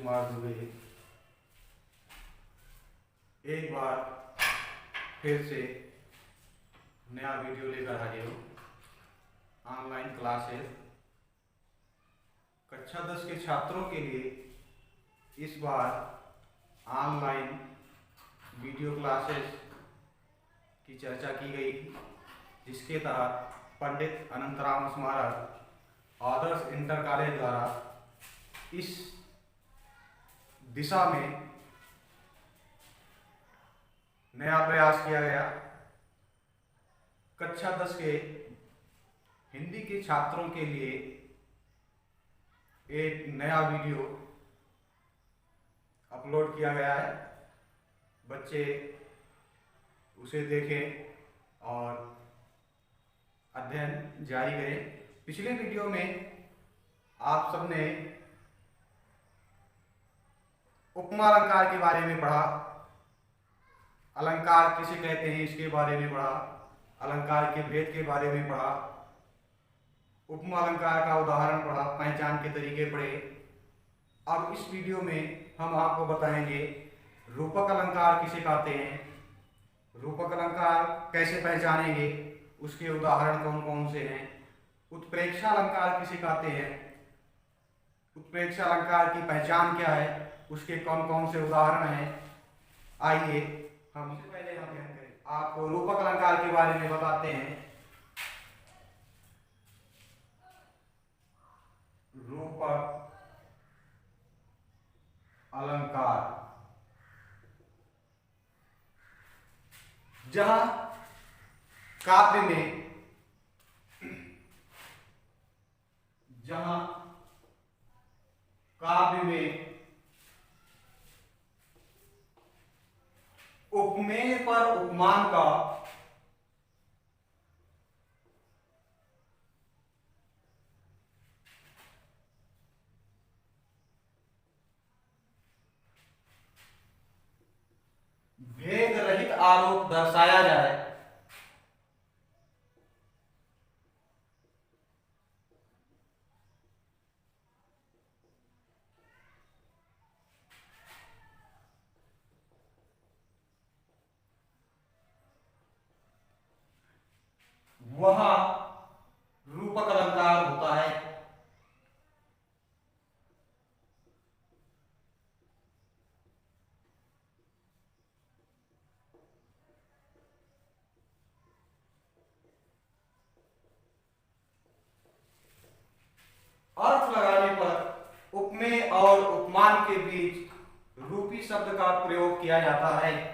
कुमार दुबे एक बार फिर से नया वीडियो लेकर हाजिर हूँ। ऑनलाइन क्लासेस कक्षा 10 के छात्रों के लिए इस बार ऑनलाइन वीडियो क्लासेस की चर्चा की गई, जिसके तहत पंडित अनंतराम स्मारक आदर्श इंटर कॉलेज द्वारा इस दिशा में नया प्रयास किया गया। कक्षा 10 के हिंदी के छात्रों के लिए एक नया वीडियो अपलोड किया गया है। बच्चे उसे देखें और अध्ययन जारी करें। पिछले वीडियो में आप सबने उपमा अलंकार के बारे में पढ़ा, अलंकार किसे कहते हैं इसके बारे में पढ़ा, अलंकार के भेद के बारे में पढ़ा, उपमा अलंकार का उदाहरण पढ़ा, पहचान के तरीके पढ़े। अब इस वीडियो में हम आपको बताएंगे रूपक अलंकार किसे कहते हैं, रूपक अलंकार कैसे पहचानेंगे, उसके उदाहरण कौन कौन से हैं, उत्प्रेक्षा अलंकार किसे कहते हैं, उत्प्रेक्षा अलंकार की पहचान क्या है, उसके कौन कौन से उदाहरण हैं। आइए हम पहले आपको रूपक अलंकार के बारे में बताते हैं। रूपक अलंकार जहां काव्य में उपमेय पर उपमान का भेद रहित आरोप दर्शाया जाए, वह रूपक अलंकार होता है। अर्थ लगाने पर उपमेय और उपमान के बीच रूपी शब्द का प्रयोग किया जाता है।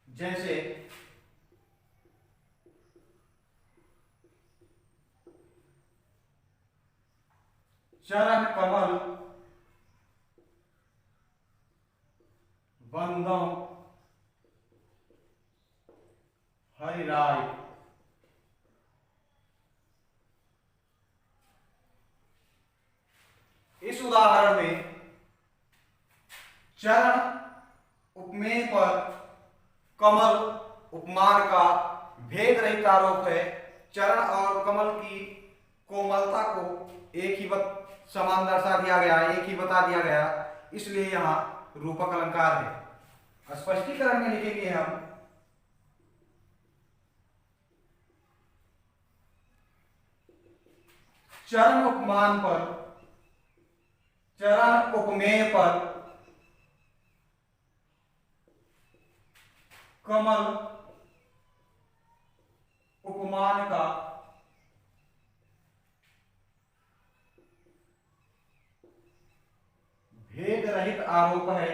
जैसे चरण कमल बंदम हरिराय। इस उदाहरण में चरण उपमेय पर कमल उपमान का भेद रहित आरोप है। चरण और कमल की कोमलता को एक ही समान दर्शा दिया गया, एक ही बता दिया गया, इसलिए यहाँ रूपक अलंकार है। स्पष्टीकरण में लिखेंगे हम चरण उपमान पर, चरण उपमेय पर कमल उपमान का भेद रहित आरोप है।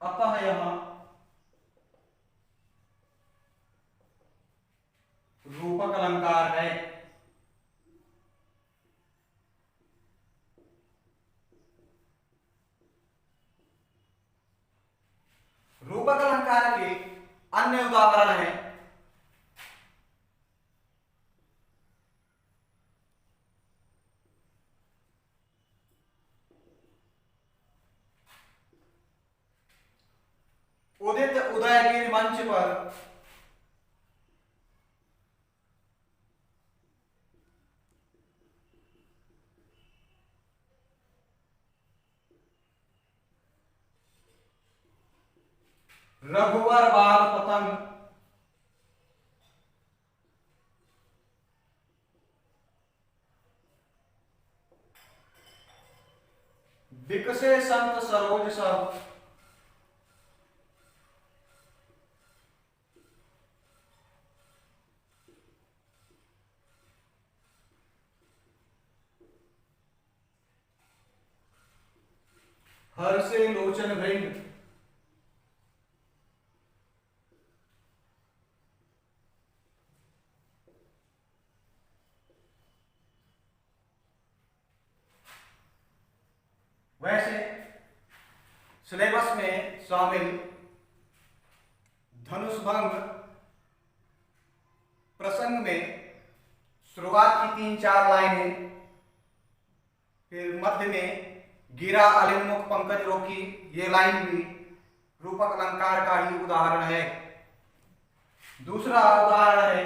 अतः यहां रूपक अलंकार है। रूपक अलंकार के अन्य उदाहरण हैं उदित उदयगिरि मंच पर रघुवर बाल पतंग, विकसे संत सरोज सब, हर्षे लोचन भृंग, वैसे सिलेबस में शामिल धनुष भंग प्रसंग में शुरुआत की 3-4 लाइनें, फिर मध्य में गिरा अलिमुख पंकज रोकी, ये लाइन भी रूपक अलंकार का ही उदाहरण है। दूसरा उदाहरण है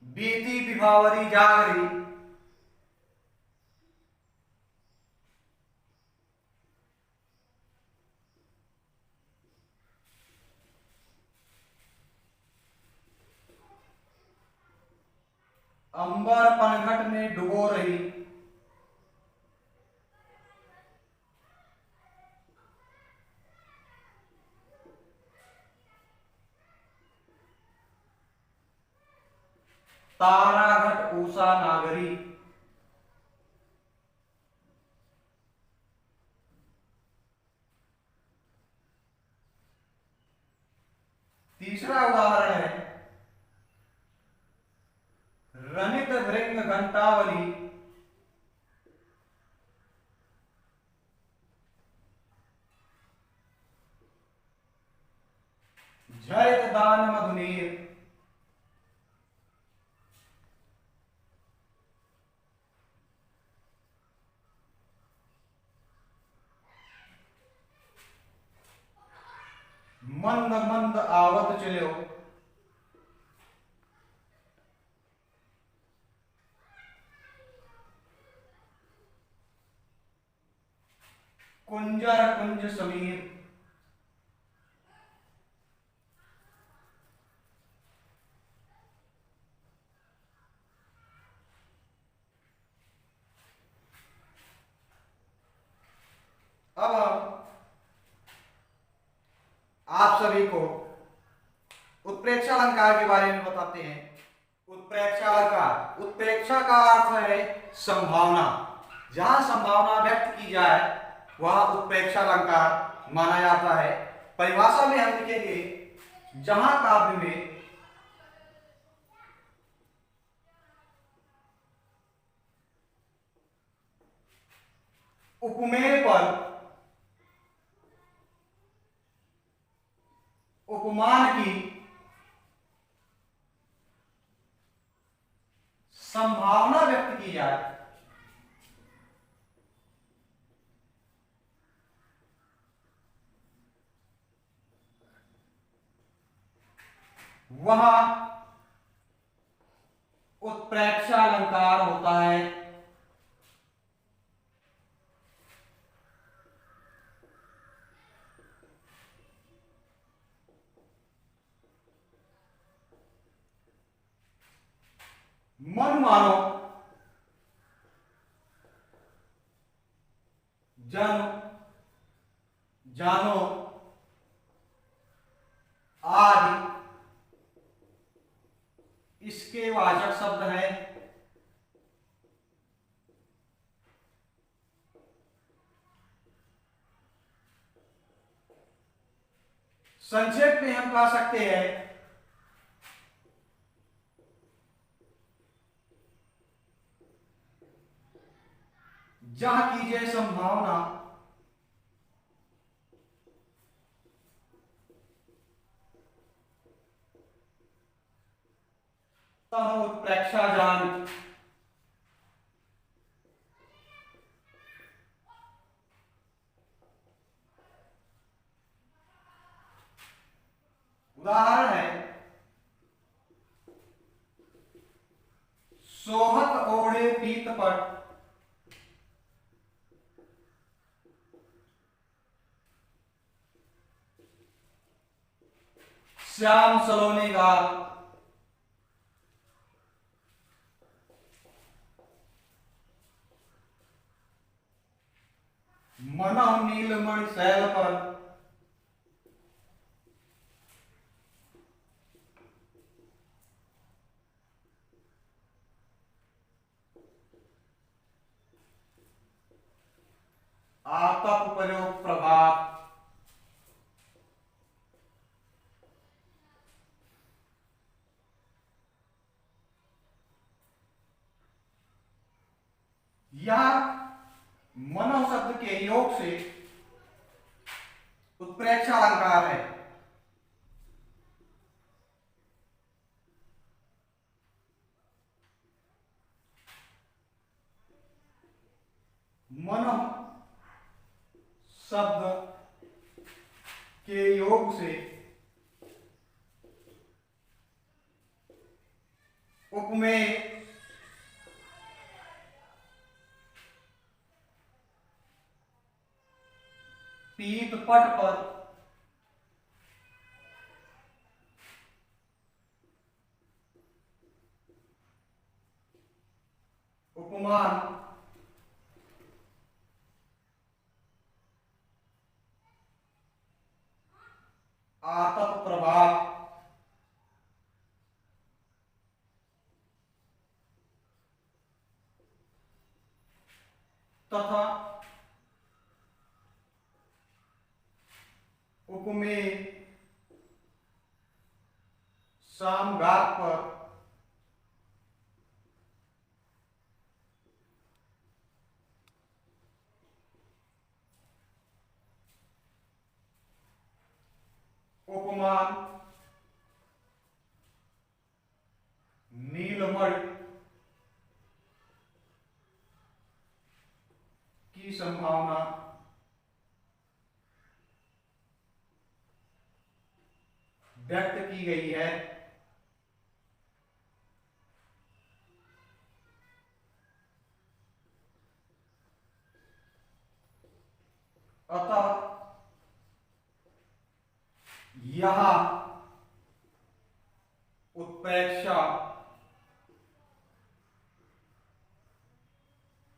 बीती विभावरी जागरी, अंबर पनघट में डुबो रही, ताराघट ऊषा नागरी, तीसरा उदाहरण है रनित भृंग घंटावली, झरित दान मधुनीर, मंद मंद आवत चलो, कुंजर कुंज समीर, अब हम आप सभी को उत्प्रेक्षा अलंकार के बारे में बताते हैं। उत्प्रेक्षा अलंकार, उत्प्रेक्षा का अर्थ है संभावना, जहां संभावना व्यक्त की जाए वह उत्प्रेक्षा अलंकार माना जाता है। परिभाषा में हम लिखेंगे जहां काव्य में उपमेय पर उपमान की संभावना व्यक्त की जाए वह उत्प्रेक्षा अलंकार होता है। मन मानो, जन, जानो आदि इसके वाचक शब्द हैं। संक्षेप में हम कह सकते हैं जहां कीजिए संभावना उत्प्रेक्षा जान उदाहरण है सोहत ओढ़े पीतपट श्याम सलोने गाल मनः नीलमणि शैल पर आतप प्रयोग प्रभाव यह मनो शब्द के योग से उत्प्रेक्षा अलंकार है। मनो शब्द के योग से उपमेय पीतपट पर उपमान आतप प्रभाव तथा उपमेय सामगात पर उपमान नीलमणि की संभावना व्यक्त की गई है। अतः यह उत्प्रेक्षा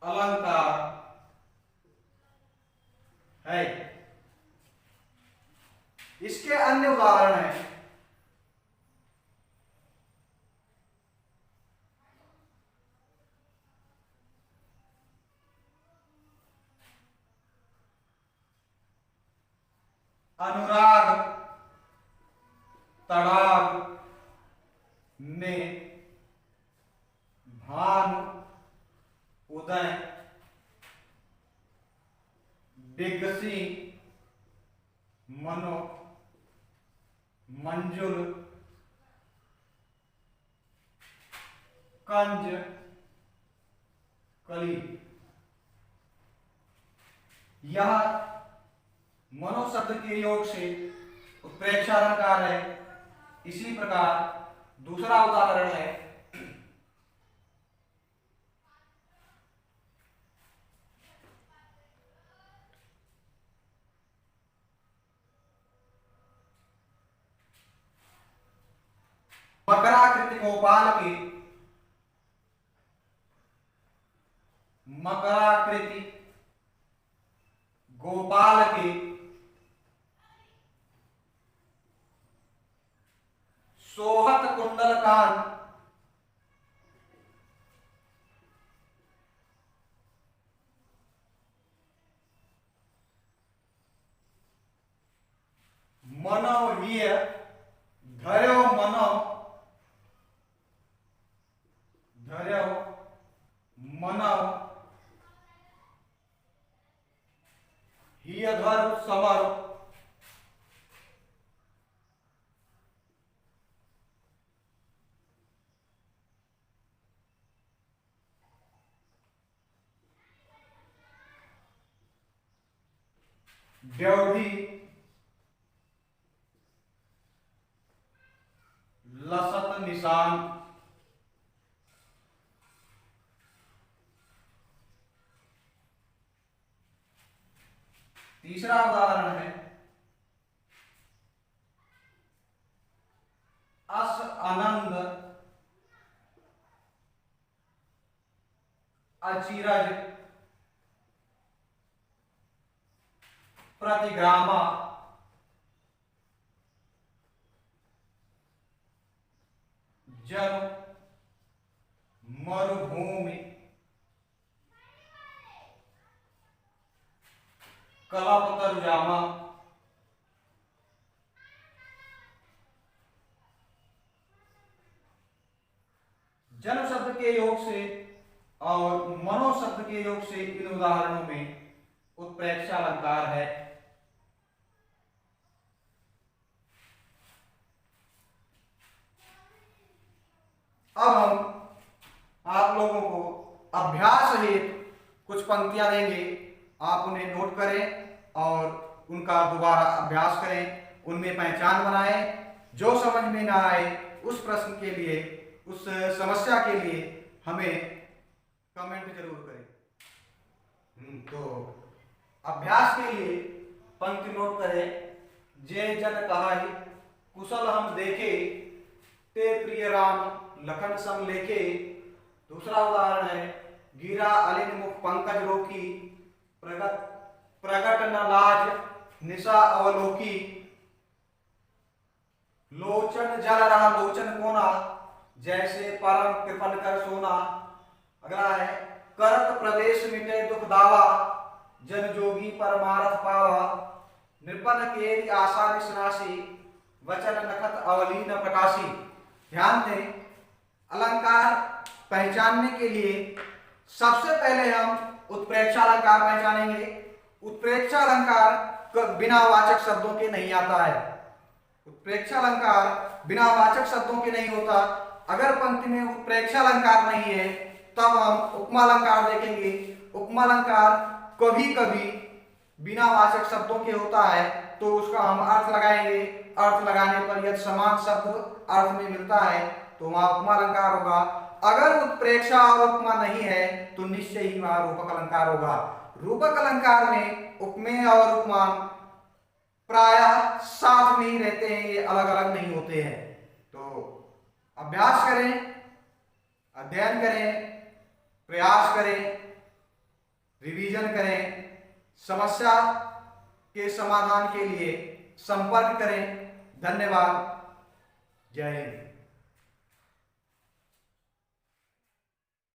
अलंकार है। इसके अन्य उदाहरण हैं अनुराग तड़ाग में भानु उदय दिग्सी मनो मंजुल कंज कली। यह मनो शब्द के योग से उत्प्रेक्षा अलंकार है। इसी प्रकार दूसरा उदाहरण है मकराकृति गोपाल के मकराकृति गोपाल के सोहत कुंडल कान मनोवीर हिय धर्यो मनो हिय धर्म समर द्यौधी लसत निशान। तीसरा उदाहरण है अस आनंद अचिरज प्रतिग्रामा जल मरुभूमि कलप तरुजामा। जन्म शब्द के योग से और मनो शब्द के योग से इन उदाहरणों में उत्प्रेक्षा अलंकार है। अब हम आप लोगों को अभ्यास सहित कुछ पंक्तियां देंगे, आप उन्हें नोट करें और उनका दोबारा अभ्यास करें, उनमें पहचान बनाएं। जो समझ में ना आए उस प्रश्न के लिए, उस समस्या के लिए हमें कमेंट जरूर करें। तो अभ्यास के लिए पंक्ति नोट करें। जे जन कहाई कुशल हम देखे, ते प्रिय राम लखन सम लेखे। दूसरा उदाहरण है गिरा अलिन मुख पंकज रोकी, प्रगट न लाज निशा अवलोकी। लोचन जल रहा लोचन कोना, जैसे परम कृपन कर सोना। अगला है करत प्रदेश मिटे दुख दावा, जन जोगी परमारथ पावा। नृपन केरी आशा निशनासी, वचन नखत अवली न प्रकाशी। ध्यान दें, अलंकार पहचानने के लिए सबसे पहले हम उत्प्रेक्षा अलंकार पहचानेंगे। उत्प्रेक्षा अलंकार बिना वाचक शब्दों के नहीं आता है। उत्प्रेक्षा अलंकार बिना वाचक शब्दों के नहीं होता। अगर पंक्ति में उत्प्रेक्षा अलंकार नहीं है तब हम उपमा अलंकार देखेंगे। उपमा अलंकार कभी कभी बिना वाचक शब्दों के होता है तो उसका हम अर्थ लगाएंगे। अर्थ लगाने पर यदि समान शब्द अर्थ में मिलता है तो वहां उपमा अलंकार होगा। अगर उत्प्रेक्षा और उपमा नहीं है तो निश्चय ही वहां रूपक अलंकार होगा। रूपक अलंकार में उपमेय और उपमान प्रायः साथ में ही रहते हैं, ये अलग अलग नहीं होते हैं। तो अभ्यास करें, अध्ययन करें, प्रयास करें, रिवीजन करें। समस्या के समाधान के लिए संपर्क करें। धन्यवाद। जय हिंद।